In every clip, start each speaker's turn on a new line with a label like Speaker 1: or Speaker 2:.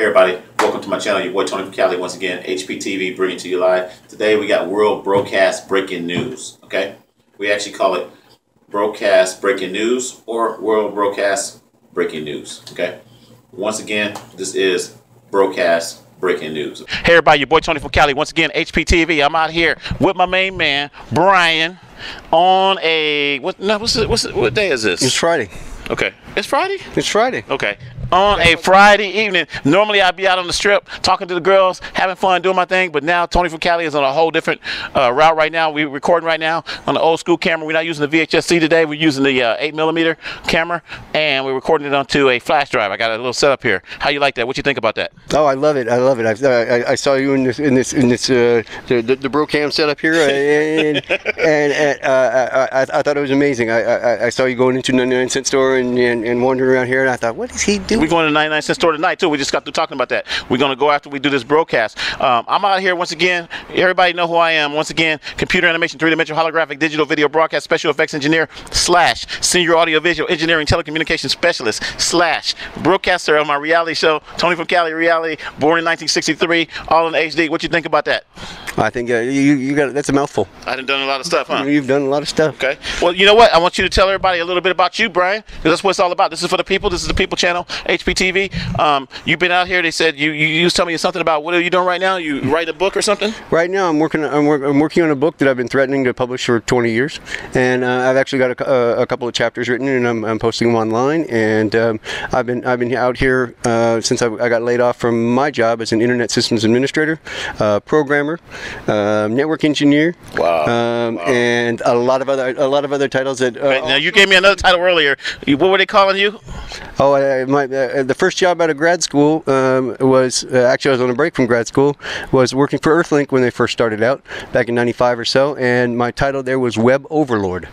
Speaker 1: everybody, welcome to my channel. Your boy Tony from Cali once again. Hptv bringing to you live. Today we got world broadcast breaking news. Okay, we actually call it broadcast breaking news or world broadcast breaking news. Okay, once again, this is broadcast breaking news. Hey everybody, your boy Tony from Cali once again. Hptv. I'm out here with my main man Brian on a what day is this?
Speaker 2: It's Friday.
Speaker 1: Okay, it's Friday.
Speaker 2: It's Friday.
Speaker 1: Okay. On a Friday evening. Normally I'd be out on the strip talking to the girls, having fun, doing my thing, but now Tony from Cali is on a whole different route right now. We're recording right now on the old school camera. We're not using the VHS-C today. We're using the 8mm camera, and we're recording it onto a flash drive. I got a little setup here. How you like that? What you think about that?
Speaker 2: Oh, I love it. I love it. I saw you in the Brocam setup here, and I thought it was amazing. I saw you going into the 99-cent store and wandering around here, and I thought, what is he doing?
Speaker 1: We're going to the 99-cent store tonight too. We just got through talking about that. We're going to go after we do this broadcast. I'm out here once again. Everybody know who I am. Once again, computer animation, three-dimensional holographic digital video broadcast special effects engineer / senior audio visual engineering telecommunications specialist / broadcaster on my reality show, Tony from Cali Reality, born in 1963, all in HD. What you think about that?
Speaker 2: I think you got that's a mouthful.
Speaker 1: I done a lot of stuff, huh?
Speaker 2: You've done a lot of stuff.
Speaker 1: Okay. Well, you know what? I want you to tell everybody a little bit about you, Brian, because that's what it's all about. This is for the people. This is the people channel, Hptv. You've been out here. They said you was telling me something about what are you doing right now? You write a book or something? Right now,
Speaker 2: I'm working on a book that I've been threatening to publish for 20 years, and I've actually got a couple of chapters written, and I'm posting them online. And I've been out here since I got laid off from my job as an internet systems administrator, programmer, network engineer.
Speaker 1: Wow.
Speaker 2: Wow. And a lot of other titles that.
Speaker 1: Now you gave me another title earlier. What were they calling you?
Speaker 2: Oh, the first job out of grad school was actually I was on a break from grad school. Was working for Earthlink when they first started out back in '95 or so, and my title there was Web Overlord.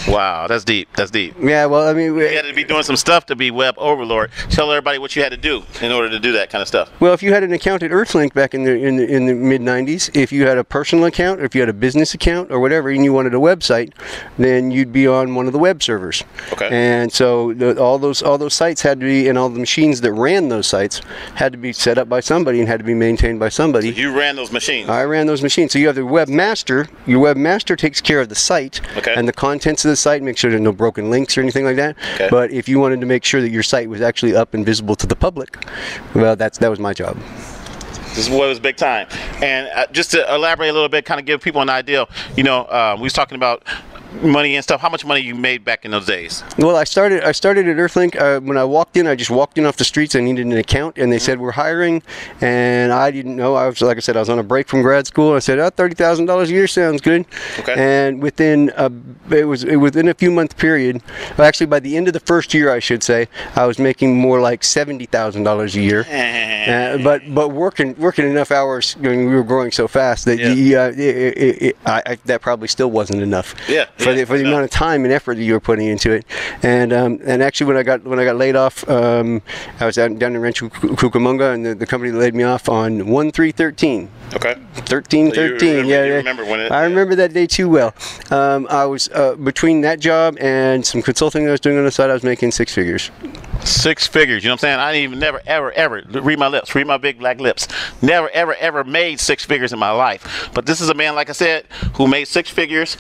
Speaker 1: Wow, that's deep. That's deep.
Speaker 2: Yeah, well, I mean,
Speaker 1: you had to be doing some stuff to be web overlord. Tell everybody what you had to do in order to do that kind of stuff.
Speaker 2: Well, if you had an account at Earthlink back in the mid '90s, if you had a personal account, or if you had a business account, or whatever, and you wanted a website, then you'd be on one of the web servers.
Speaker 1: Okay.
Speaker 2: And so all those sites had to be, and all the machines that ran those sites had to be set up by somebody and had to be maintained by somebody.
Speaker 1: So you ran those machines.
Speaker 2: I ran those machines. So you have the webmaster. Your webmaster takes care of the site and the contents of the site, make sure there's no broken links or anything like that.
Speaker 1: Okay.
Speaker 2: But if you wanted to make sure that your site was actually up and visible to the public, well, that was my job.
Speaker 1: This was big time. And just to elaborate a little bit, kind of give people an idea, you know, we was talking about money and stuff. How much money you made back in those days?
Speaker 2: Well, I started at Earthlink. When I walked in, I just walked in off the streets. I needed an account, and they said we're hiring, and I didn't know. I was, like I said, I was on a break from grad school. I said, $30,000 a year sounds good.
Speaker 1: Okay.
Speaker 2: And within within a few month period, well, actually by the end of the first year, I should say, I was making more like $70,000 a year. But working enough hours, I mean, we were growing so fast that that probably still wasn't enough.
Speaker 1: Yeah.
Speaker 2: For the amount of time and effort that you were putting into it, and actually when I got laid off, I was down in Rancho Cucamonga, and the company laid me off on 1/3/13.
Speaker 1: Okay.
Speaker 2: 13/13.
Speaker 1: You remember when it?
Speaker 2: I remember that day too well. I was between that job and some consulting that I was doing on the side, I was making 6 figures.
Speaker 1: 6 figures. You know what I'm saying? I didn't even never ever read my lips, read my big black lips. Never ever made 6 figures in my life. But this is a man, like I said, who made 6 figures.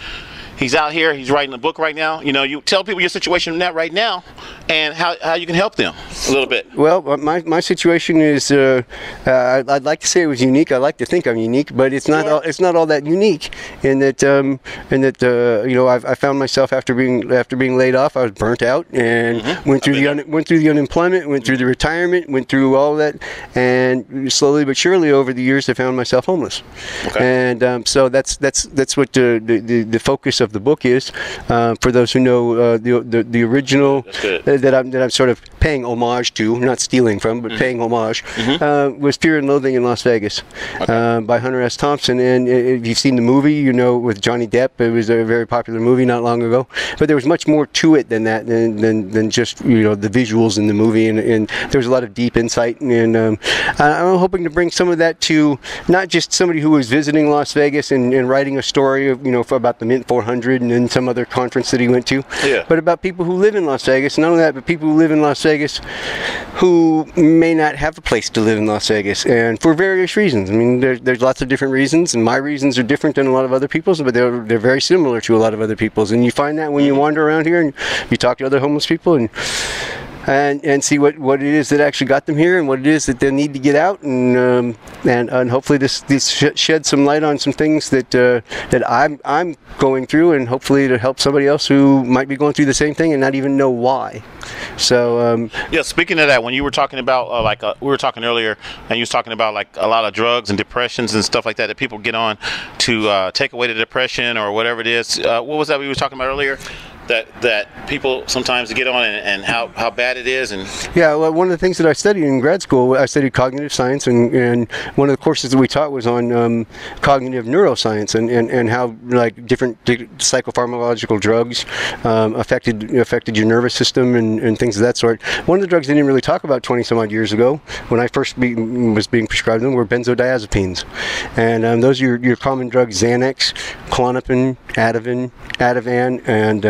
Speaker 1: He's out here. He's writing a book right now. You know, you tell people your situation right now, and how you can help them a little bit. Well,
Speaker 2: my situation is I'd like to say it was unique. I like to think I'm unique, but it's not. It's not all that unique. In that you know, I found myself after being laid off, I was burnt out and went through the unemployment, went through the retirement, went through all that, and slowly but surely over the years, I found myself homeless.
Speaker 1: Okay.
Speaker 2: And so that's what the focus of the book is. For those who know the original that I'm sort of paying homage to, not stealing from, but paying homage, was Fear and Loathing in Las Vegas, by Hunter S. Thompson. And if you've seen the movie, you know, with Johnny Depp, it was a very popular movie not long ago. But there was much more to it than that, than just, you know, the visuals in the movie, and there was a lot of deep insight. And I'm hoping to bring some of that to not just somebody who was visiting Las Vegas and writing a story of, you know, about the Mint 400 and then some other conference that he went to, but about people who live in Las Vegas. Not only that, but people who live in Las Vegas who may not have a place to live in Las Vegas, and for various reasons. I mean, there's lots of different reasons, and my reasons are different than a lot of other people's, but they're very similar to a lot of other people's. And you find that when you wander around here and you talk to other homeless people and see what it is that actually got them here and what it is that they need to get out, and hopefully this sheds some light on some things that I'm going through, and hopefully to help somebody else who might be going through the same thing and not even know why. So
Speaker 3: yeah, speaking of that, when you were talking about we were talking earlier, and you was talking about like a lot of drugs and depressions and stuff like that that people get on to take away the depression or whatever it is. What was that we were talking about earlier? That people sometimes get on and how bad it is. And
Speaker 2: yeah, well, one of the things that I studied in grad school, I studied cognitive science, and one of the courses that we taught was on cognitive neuroscience and how like different psychopharmacological drugs affected your nervous system and things of that sort. One of the drugs they didn't really talk about 20 some odd years ago when I first was being prescribed them were benzodiazepines, and those are your common drugs: Xanax, Klonopin, Ativan, and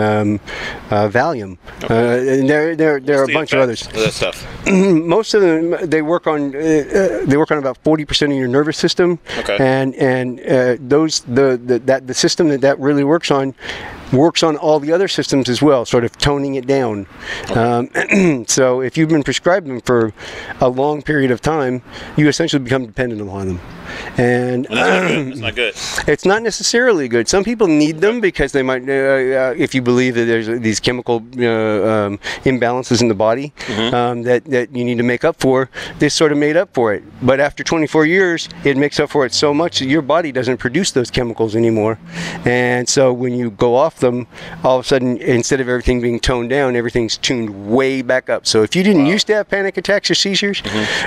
Speaker 2: Valium.
Speaker 3: Okay.
Speaker 2: And there are a bunch of others.
Speaker 3: That stuff.
Speaker 2: Most of them they work on about 40% of your nervous system. Okay. And the system that really works on all the other systems as well, sort of toning it down. Okay. So if you've been prescribed them for a long period of time, you essentially become dependent upon them. And
Speaker 3: that's not good.
Speaker 2: It's not necessarily good. Some people need them because they might, if you believe that there's these chemical imbalances in the body that you need to make up for, this sort of made up for it. But after 24 years, it makes up for it so much that your body doesn't produce those chemicals anymore. And so when you go off them, all of a sudden, instead of everything being toned down, everything's tuned way back up. So if you didn't used to have panic attacks or seizures,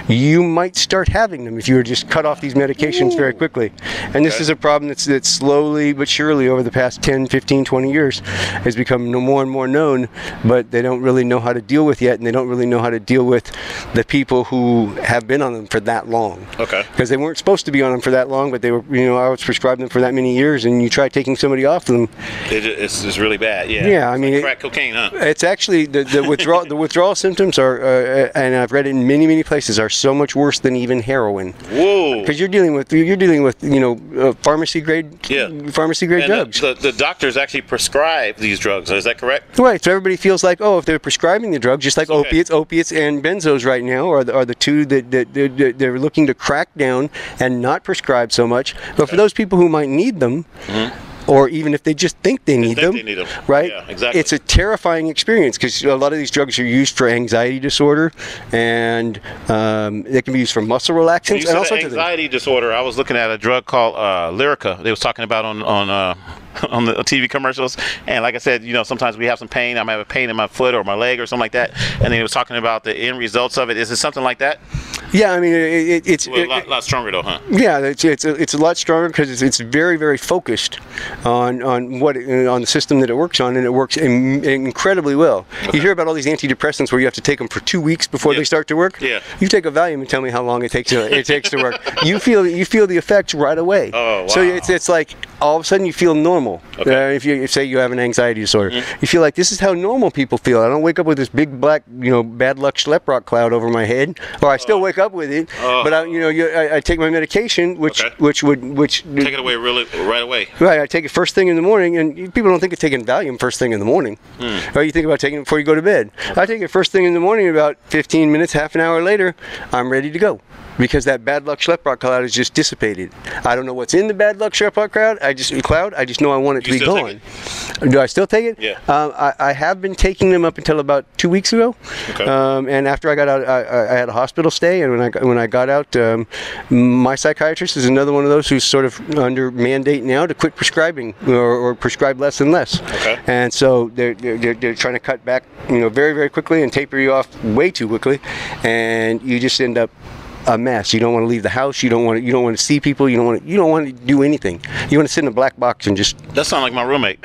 Speaker 2: you might start having them if you were just cut off these medications very quickly. And this is a problem that's slowly but surely over the past 10, 15, 20 years has become more and more known, but they don't really know how to deal with yet, and they don't really know how to deal with the people who have been on them for that long. Okay. Because they weren't supposed to be on them for that long, but they were, I was prescribed them for that many years, and you try taking somebody off them.
Speaker 3: It's really bad, yeah.
Speaker 2: Yeah, I mean,
Speaker 3: like crack cocaine, huh?
Speaker 2: It's actually the withdrawal. The withdrawal symptoms are, and I've read it in many places, are so much worse than even heroin. Whoa! Because you're dealing with pharmacy grade drugs.
Speaker 3: The doctors actually prescribe these drugs. Is that correct?
Speaker 2: Right. So everybody feels like, if they're prescribing the drugs, just like opiates and benzos right now are the two that they're looking to crack down and not prescribe so much. But for those people who might need them. Or even if they just think they need them, right?
Speaker 3: Yeah, exactly.
Speaker 2: It's a terrifying experience because a lot of these drugs are used for anxiety disorder, and they can be used for muscle relaxants and all sorts of things.
Speaker 3: Anxiety disorder. I was looking at a drug called Lyrica. They was talking about on the TV commercials, and like I said, sometimes we have some pain. I might have a pain in my foot or my leg or something like that, and they was talking about the end results of it. Is it something like that?
Speaker 2: Yeah, I mean it's
Speaker 3: a lot stronger though, huh?
Speaker 2: Yeah, it's a lot stronger because it's very, very focused on the system that it works on, and it works incredibly well. Okay. You hear about all these antidepressants where you have to take them for 2 weeks before they start to work. Yeah. You take a Valium and tell me how long it takes to work. You feel the effects right away. Oh, wow. So it's like all of a sudden you feel normal. Okay. If say you have an anxiety disorder, you feel like this is how normal people feel. I don't wake up with this big black bad luck schleprock cloud over my head, or I still wake up with it, but I take my medication, which take
Speaker 3: it away right away.
Speaker 2: Right, I take it first thing in the morning, and people don't think of taking Valium first thing in the morning. Or you think about taking it before you go to bed. I take it first thing in the morning. About 15 minutes, half an hour later, I'm ready to go. Because that bad luck schleprock cloud is just dissipated. I don't know what's in the bad luck schleprock cloud. I just know I want it to be gone. Do I still take it? Yeah. I have been taking them up until about 2 weeks ago. Okay. And after I got out, I had a hospital stay, and when I got out, my psychiatrist is another one of those who's sort of under mandate now to quit prescribing or prescribe less and less. Okay. And so they're trying to cut back, very, very quickly and taper you off way too quickly, and you just end up a mess. You don't want to leave the house. You don't want to see people. You don't want to do anything. You want to sit in a black box and just.
Speaker 3: That sounds like my roommate.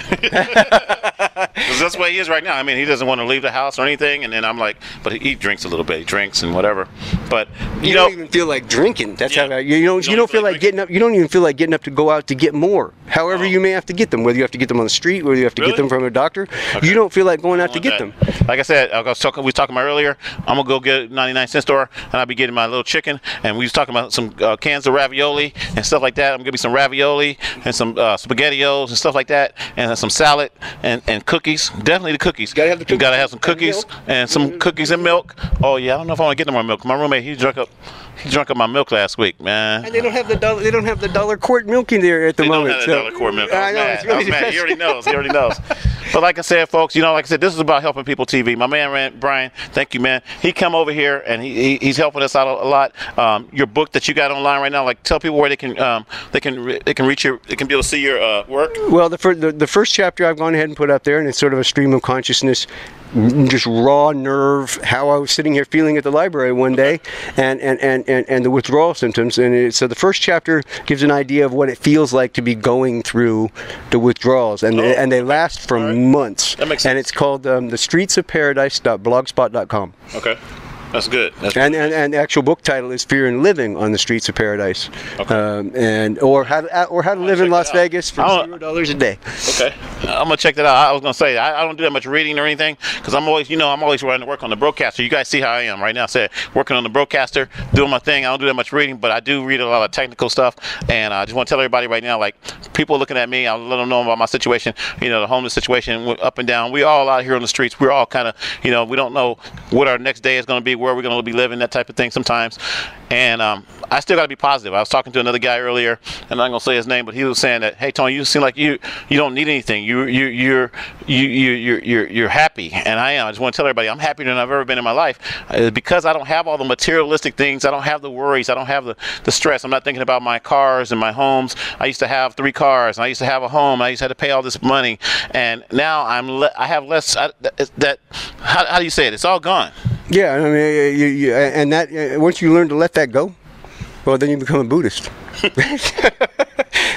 Speaker 3: 'Cause that's the way he is right now. I mean, he doesn't want to leave the house or anything, and then I'm like, but he drinks a little bit. He drinks and whatever. But
Speaker 2: you don't even feel like drinking. That's how you don't feel like getting up. You don't even feel like getting up to go out to get more. However, you may have to get them. Whether you have to get them on the street, whether you have to get them from a doctor, you don't feel like going out to get them.
Speaker 3: Like I said, we was talking about earlier. I'm gonna go get a 99-cent store, and I'll be getting my little chicken. And we was talking about some cans of ravioli and stuff like that. I'm gonna be some ravioli and some spaghettios and stuff like that, and some salad and cookies. Definitely the cookies.
Speaker 2: You gotta have the cookies.
Speaker 3: You gotta have some cookies and some cookies and milk. Oh yeah, I don't know if I want to get no more milk. My roommate, he drank up my milk last week, man.
Speaker 2: And they don't have the dollar quart milk in there at the moment.
Speaker 3: They don't have the dollar quart milk. I was mad. He already knows. He already knows. But like I said, folks, like I said, this is about helping people TV. My man Brian, thank you, man. He come over here and he's helping us out a lot. Your book that you got online right now, like tell people where they can reach your, they can be able to see your work.
Speaker 2: Well, the first chapter I've gone ahead and put up there, and it's sort of a stream of consciousness, just raw nerve, how I was sitting here feeling at the library one day, and the withdrawal symptoms. And so the first chapter gives an idea of what it feels like to be going through the withdrawals, and they last for months.
Speaker 3: That makes sense.
Speaker 2: And it's called the Streets of Paradise.blogspot.com.
Speaker 3: Okay. That's good.
Speaker 2: And the actual book title is "Fear and Living on the Streets of Paradise,"
Speaker 3: okay.
Speaker 2: Or how to live in Las Vegas for $0 a day.
Speaker 3: Okay, I'm gonna check that out. I was gonna say I don't do that much reading or anything because I'm always running to work on the broadcaster. You guys see how I am right now. Say working on the broadcaster, doing my thing. I don't do that much reading, but I do read a lot of technical stuff. And I just want to tell everybody right now, like people looking at me, I'll let them know about my situation. The homeless situation, up and down. We all out here on the streets. We're all kind of, we don't know what our next day is gonna be, where we're going to be living, that type of thing sometimes. And I still got to be positive. I was talking to another guy earlier, and I'm not going to say his name, but he was saying that, hey Tony, you seem like you don't need anything. You're happy, and I am. I just want to tell everybody I'm happier than I've ever been in my life because I don't have all the materialistic things. I don't have the worries. I don't have the stress. I'm not thinking about my cars and my homes. I used to have 3 cars, and I used to have a home. And I used to have to pay all this money, and now I have less. How do you say it? It's all gone.
Speaker 2: Yeah, I mean, once you learn to let that go, well, then you become a Buddhist.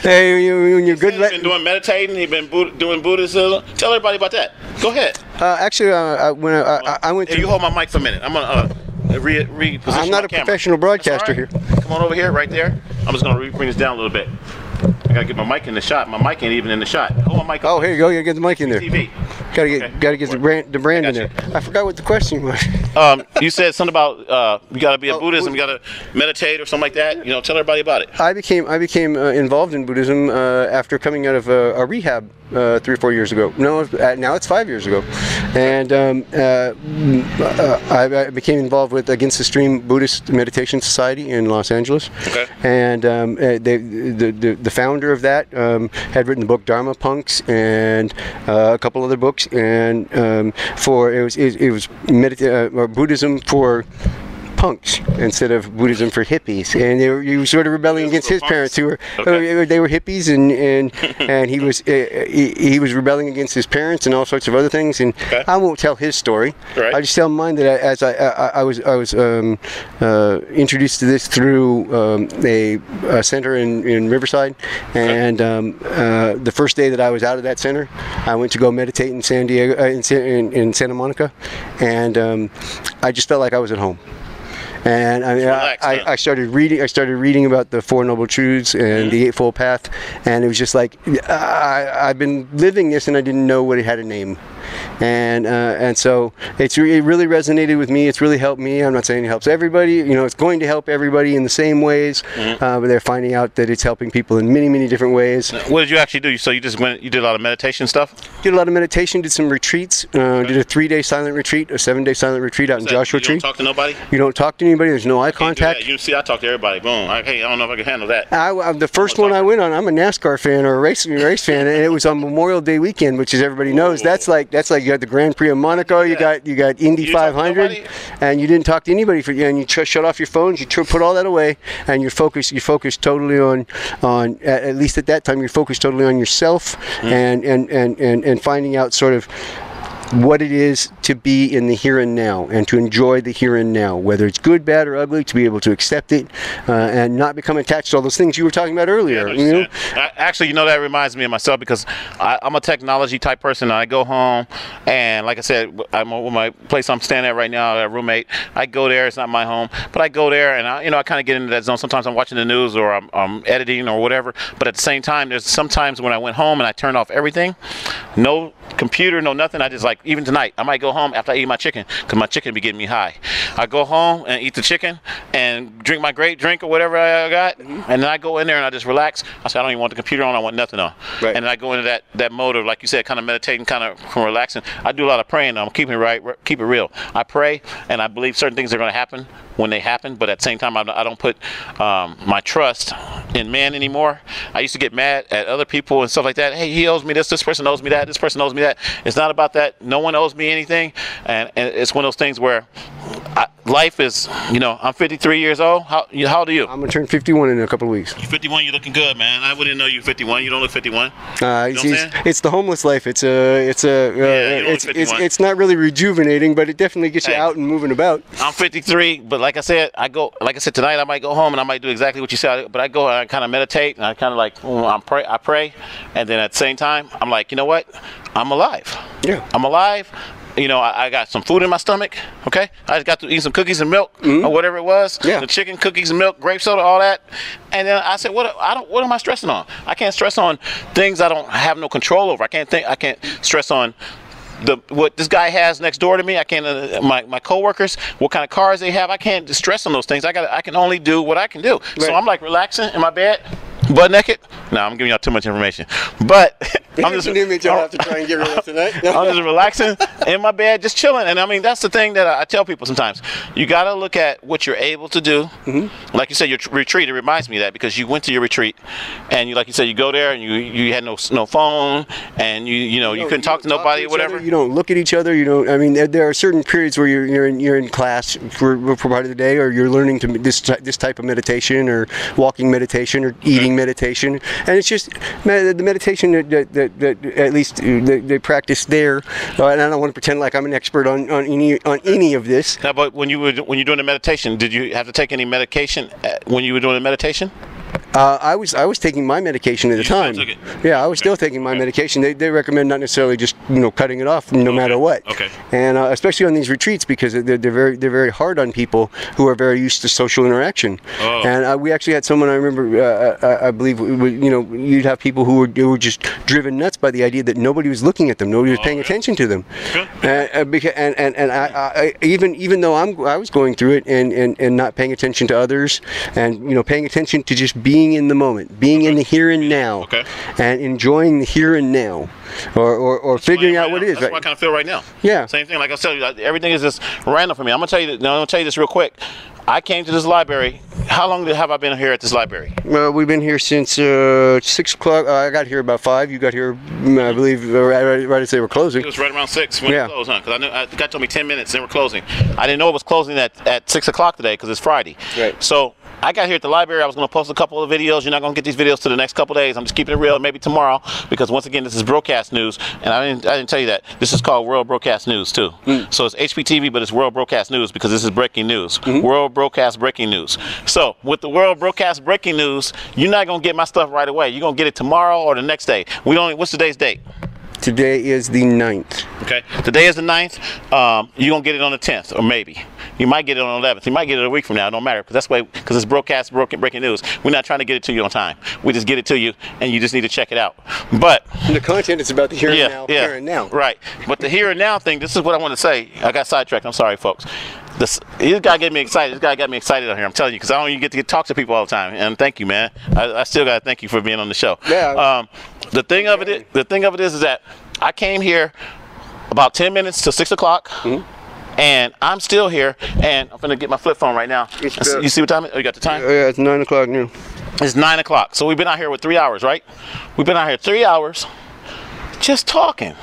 Speaker 2: Hey, when you're good.
Speaker 3: He's been doing meditating. He's been doing Buddhism. Tell everybody about that. Go ahead.
Speaker 2: Actually, when I went to.
Speaker 3: You hold my mic for a minute. I'm gonna reposition.
Speaker 2: I'm not a professional broadcaster here.
Speaker 3: Come on over here, right there. I'm just gonna bring this down a little bit. I gotta get my mic in the shot. My mic ain't even in the shot. Hold my mic up.
Speaker 2: Oh, here you go. You gotta get the mic in there.
Speaker 3: TV.
Speaker 2: Gotta get the brand in there. I forgot what the question was.
Speaker 3: You said something about you gotta be a Buddhist and you gotta meditate or something like that. Tell everybody about it.
Speaker 2: I became involved in Buddhism after coming out of a rehab 3 or 4 years ago. No, now it's 5 years ago, and I became involved with Against the Stream Buddhist Meditation Society in Los Angeles.
Speaker 3: Okay.
Speaker 2: And the founder of that had written the book Dharma Punks and a couple other books, and it was Buddhism for punks instead of Buddhism for hippies, and he was sort of rebelling against his parents who were they were hippies, and he was rebelling against his parents and all sorts of other things. And I won't tell his story.
Speaker 3: Right.
Speaker 2: I just tell mine that as I was introduced to this through a center in Riverside, and the first day that I was out of that center, I went to go meditate in San Diego in Santa Monica, and I just felt like I was at home. And I started reading about the Four Noble Truths and the Eightfold Path, and it was just like I've been living this, and I didn't know what it had a name. And so it really resonated with me. It's really helped me. I'm not saying it helps everybody. It's going to help everybody in the same ways, but they're finding out that it's helping people in many, many different ways.
Speaker 3: What did you actually do? So you did a lot of meditation stuff?
Speaker 2: Did a lot of meditation. Did some retreats. Did a 3-day silent retreat, a 7-day silent retreat out in Joshua Tree.
Speaker 3: You don't talk to nobody?
Speaker 2: You don't talk to anybody. There's no eye contact.
Speaker 3: You see, I talk to everybody. Boom. I don't know if I can handle that.
Speaker 2: The first one I went on, I'm a NASCAR fan or a race fan, and it was on Memorial Day weekend, which, as everybody knows, that's like you got the Grand Prix of Monaco, you got Indy 500, and you didn't talk to anybody and you shut off your phones, you put all that away, and you focus totally on at least at that time, you focus totally on yourself and finding out sort of what it is to be in the here and now and to enjoy the here and now, whether it's good, bad, or ugly, to be able to accept it and not become attached to all those things you were talking about earlier.
Speaker 3: Yeah, actually, that reminds me of myself, because I'm a technology type person. And I go home, and like I said, I'm with my place I'm staying at right now, a roommate. I go there. It's not my home, but I go there, and I kind of get into that zone. Sometimes I'm watching the news, or I'm editing or whatever. But at the same time, there's sometimes when I went home and I turned off everything, no computer, no nothing. I just, like, even tonight, I might go home after I eat my chicken, because my chicken be getting me high. I go home and eat the chicken and drink my great drink or whatever I got, and then I go in there and I just relax. I say, I don't even want the computer on, I want nothing on.
Speaker 2: Right.
Speaker 3: And then I go into that mode of, like you said, kind of meditating, kind of relaxing. I do a lot of praying. I'm keeping it keep it real. I pray, and I believe certain things are going to happen when they happen, but at the same time, I don't put my trust in man anymore. I used to get mad at other people and stuff like that. Hey, he owes me this person owes me that, this person owes me that. It's not about that. No one owes me anything, and it's one of those things where life is, I'm 53 years old. How old are you?
Speaker 2: I'm gonna turn 51 in a couple of weeks.
Speaker 3: You're 51. You're looking good, man. I wouldn't know you're 51. You don't look 51.
Speaker 2: It's the homeless life. It's not really rejuvenating, but it definitely gets you out and moving about.
Speaker 3: I'm 53, but like I said, tonight I might go home and I might do exactly what you said. But I go and I kind of meditate, and I kind of I pray, and then at the same time I'm like, you know what? I'm alive.
Speaker 2: Yeah.
Speaker 3: I'm alive. I got some food in my stomach, okay? I just got to eat some cookies and milk, or whatever it was.
Speaker 2: Yeah.
Speaker 3: The chicken, cookies and milk, grape soda, all that. And then I said, what am I stressing on? I can't stress on things I don't have no control over. I can't stress on what this guy has next door to me. I can't my coworkers, what kind of cars they have. I can't stress on those things. I can only do what I can do. Right. So I'm like relaxing in my bed, butt naked. No, I'm giving y'all too much information, but I'm just
Speaker 2: an image I'll have to try and get rid of tonight.
Speaker 3: I'm just relaxing in my bed, just chilling. And I mean, that's the thing that I tell people sometimes. You got to look at what you're able to do. Like you said, your retreat. It reminds me of that, because you went to your retreat, and like you said, you go there and you had no phone, and you couldn't talk to nobody or whatever.
Speaker 2: You don't look at each other. You don't. I mean, there are certain periods where you're in class for part of the day, or you're learning to this type of meditation, or walking meditation, or eating meditation, and it's just the meditation that at least they practice there. And I don't want to pretend like I'm an expert on any of this.
Speaker 3: Now, but when you're doing the meditation, did you have to take any medication when you were doing the meditation?
Speaker 2: I was taking my medication at the time. Yeah, I was still taking my medication. They recommend not necessarily just cutting it off no matter what.
Speaker 3: Okay.
Speaker 2: And especially on these retreats, because they're very hard on people who are very used to social interaction.
Speaker 3: Oh.
Speaker 2: And we actually had someone, I remember, I believe, you'd have people who were just driven nuts by the idea that nobody was looking at them, nobody was paying attention to them. Even though I was going through it and not paying attention to others, and paying attention to just being in the moment, being in the here and now, and enjoying the here and now, or figuring out what it is.
Speaker 3: That's what I kind of feel right now.
Speaker 2: Yeah.
Speaker 3: Same thing. Like I said, everything is just random for me. I'm gonna tell you this real quick. I came to this library. How long have I been here at this library?
Speaker 2: Well, we've been here since 6 o'clock. I got here about 5. You got here, I believe, right as they were closing.
Speaker 3: It was right around 6 when it closed, huh? Because the guy told me 10 minutes, then we're closing. I didn't know it was closing at 6 o'clock today, because it's Friday.
Speaker 2: Right.
Speaker 3: So I got here at the library. I was going to post a couple of videos. You're not going to get these videos to the next couple of days. I'm just keeping it real. Maybe tomorrow, because once again, this is broadcast news, and I didn't tell you that. This is called World Broadcast News too. So it's Hptv, but it's World Broadcast News, because this is breaking news. World Broadcast breaking news. So with the World Broadcast breaking news, you're not going to get my stuff right away. You're going to get it tomorrow or the next day. What's today's date?
Speaker 2: Today is the 9th.
Speaker 3: Okay. Today is the 9th. You're going to get it on the 10th, or maybe. You might get it on the 11th. You might get it a week from now. It don't matter, because it's broadcast breaking news. We're not trying to get it to you on time. We just get it to you, and you just need to check it out. But
Speaker 2: the content is about the here and now. Here and now.
Speaker 3: Right. But the here and now thing, this is what I want to say. I got sidetracked. I'm sorry, folks. This guy get me excited. This guy got me excited out here. I'm telling you, because I don't even get to talk to people all the time. And thank you, man. I still got to thank you for being on the show.
Speaker 2: Yeah.
Speaker 3: The thing of it is that I came here about 10 minutes to 6 o'clock. And I'm still here, and I'm gonna get my flip phone right now. You see what time it is? Oh, you got the time?
Speaker 2: Yeah, it's 9 o'clock now.
Speaker 3: It's 9 o'clock. So we've been out here with 3 hours, right? We've been out here 3 hours just talking.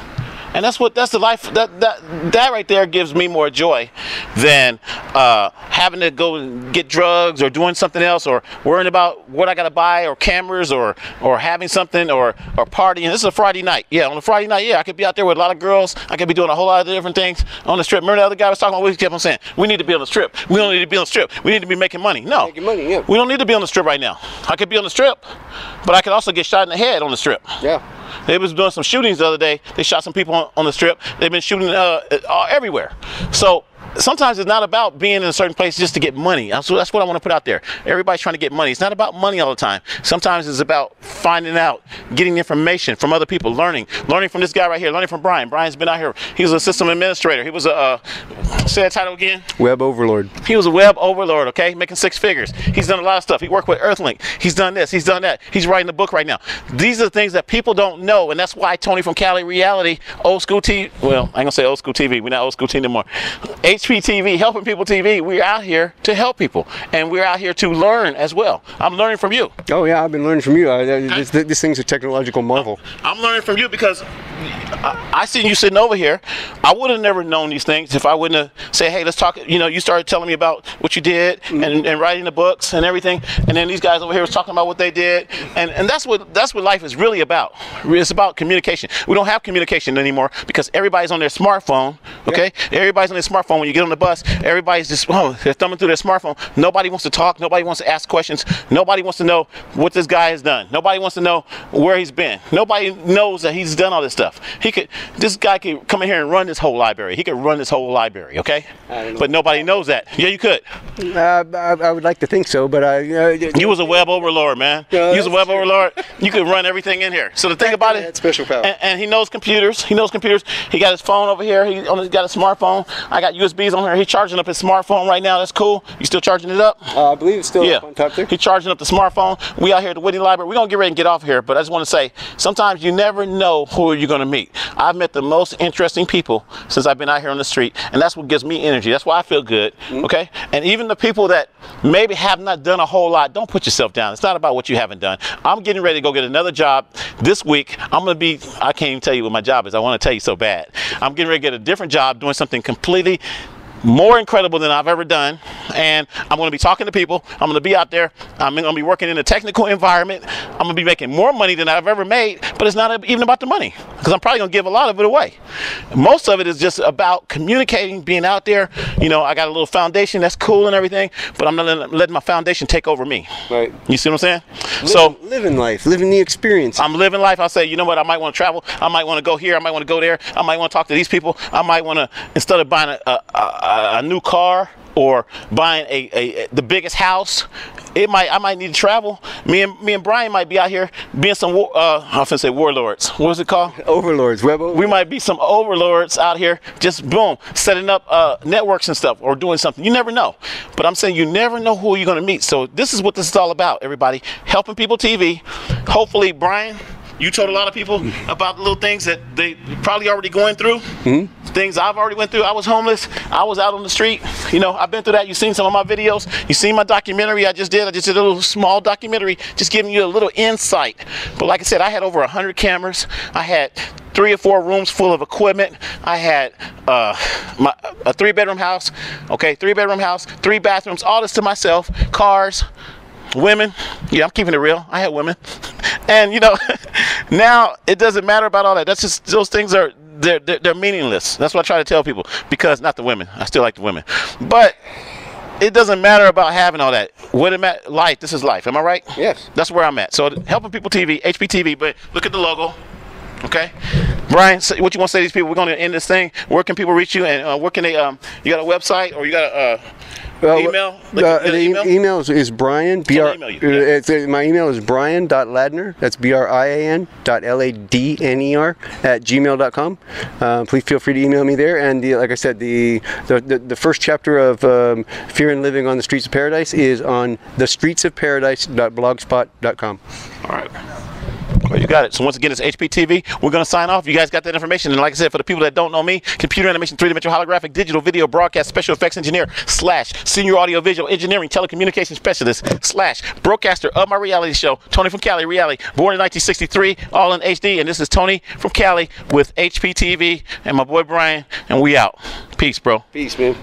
Speaker 3: And that's the life that right there gives me more joy than having to go and get drugs or doing something else or worrying about what I gotta buy or cameras or having something or partying. This is a Friday night. Yeah, on a Friday night, yeah, I could be out there with a lot of girls. I could be doing a whole lot of different things on the strip. Remember the other guy was talking about? We kept on saying we need to be on the strip. We don't need to be on the strip. We need to be making money. No,
Speaker 2: making money, yeah.
Speaker 3: We don't need to be on the strip right now. I could be on the strip, but I could also get shot in the head on the strip.
Speaker 2: Yeah.
Speaker 3: They was doing some shootings the other day. They shot some people on the strip. They've been shooting everywhere. So sometimes it's not about being in a certain place just to get money. So that's what I want to put out there. Everybody's trying to get money. It's not about money all the time. Sometimes it's about finding out, getting information from other people, learning from this guy right here, learning from Brian. Brian's been out here. He was a system administrator. He was a, say that title again?
Speaker 2: Web overlord.
Speaker 3: He was a web overlord, okay? Making 6 figures. He's done a lot of stuff. He worked with Earthlink. He's done this. He's done that. He's writing a book right now. These are the things that people don't know, and that's why Tony from Cali Reality, old school TV, well, I ain't gonna say old school TV. We're not old school TV anymore. Hptv, Helping People TV, we're out here to help people, and we're out here to learn as well. I'm learning from you.
Speaker 2: Oh yeah, I've been learning from you. This thing's a technological marvel.
Speaker 3: I'm learning from you because I seen you sitting over here. I would have never known these things if I wouldn't have said, hey, let's talk. You know, you started telling me about what you did and writing the books and everything, and then these guys over here was talking about what they did, and that's what life is really about. It's about communication. We don't have communication anymore because everybody's on their smartphone. Okay, yeah. Everybody's on their smartphone. When you get on the bus, everybody's just they're thumbing through their smartphone. Nobody wants to talk. Nobody wants to ask questions. Nobody wants to know what this guy has done. Nobody wants to know where he's been. Nobody knows that he's done all this stuff. This guy could come in here and run this whole library. He could run this whole library, okay? But nobody knows that. Yeah, you could.
Speaker 2: I would like to think so, but
Speaker 3: you was a web overlord, man. You was a web overlord. You could run everything in here. So the thing about it,
Speaker 2: special power.
Speaker 3: And he knows computers. He knows computers. He got his phone over here. He's got a smartphone. I got USBs on here. He's charging up his smartphone right now. That's cool. You still charging it up?
Speaker 2: I believe it's still up on top there.
Speaker 3: He's charging up the smartphone. We out here at the Whiney Library. We're gonna get ready and get off here, but I just want to say, sometimes you never know who you're gonna meet. I've met the most interesting people since I've been out here on the street, and that's what gives me energy. That's why I feel good, okay? And even the people that maybe have not done a whole lot, don't put yourself down. It's not about what you haven't done. I'm getting ready to go get another job this week. I can't even tell you what my job is. I want to tell you so bad. I'm getting ready to get a different job doing something completely more incredible than I've ever done, and I'm going to be talking to people. I'm going to be out there. I'm going to be working in a technical environment. I'm going to be making more money than I've ever made, but it's not even about the money because I'm probably going to give a lot of it away. Most of it is just about communicating, being out there. You know, I got a little foundation that's cool and everything, but I'm not letting my foundation take over me. Right. You see what I'm saying?
Speaker 2: Living life, living the experience.
Speaker 3: I'm living life. I'll say, you know what? I might want to travel. I might want to go here. I might want to go there. I might want to talk to these people. I might want to, instead of buying a new car or buying the biggest house, I might need to travel. Me and Brian might be out here being some I'm gonna say warlords. What is it called?
Speaker 2: Overlords.
Speaker 3: We might be some overlords out here, just boom, setting up networks and stuff, or doing something. You never know. But I'm saying you never know who you're gonna meet. So this is what this is all about, everybody. Helping People TV. Hopefully, Brian, you told a lot of people about the little things that they probably already going through. Things I've already went through. I was homeless. I was out on the street. You know, I've been through that. You've seen some of my videos. You've seen my documentary I just did. I just did a little small documentary just giving you a little insight. But like I said, I had over 100 cameras. I had 3 or 4 rooms full of equipment. I had a 3-bedroom house. Okay, 3-bedroom house, 3 bathrooms, all this to myself. Cars, women. Yeah, I'm keeping it real. I had women. And you know, now it doesn't matter about all that. That's just, those things are, they're meaningless. That's what I try to tell people, because not the women. I still like the women, but it doesn't matter about having all that. What it matter, life. This is life. Am I right?
Speaker 2: Yes.
Speaker 3: That's where I'm at. So Helping People TV, Hptv. But look at the logo. Okay, Brian, what you want to say to these people? We're going to end this thing. Where can people reach you, and where can they? You got a website, or you got a email?
Speaker 2: Email is Brian. My email is brian.ladner. That's brian.ladner @gmail.com. Please feel free to email me there. And like I said, the first chapter of Fear and Living on the Streets of Paradise is on thestreetsofparadise.blogspot.com.
Speaker 3: All right. Well, you got it. So once again, it's HPTV. We're going to sign off. You guys got that information. And like I said, for the people that don't know me, computer animation, three-dimensional holographic, digital video broadcast, special effects engineer / senior audio visual engineering, telecommunications specialist / broadcaster of my reality show, Tony from Cali Reality, born in 1963, all in HD. And this is Tony from Cali with HPTV and my boy Brian, and we out. Peace, bro.
Speaker 2: Peace, man.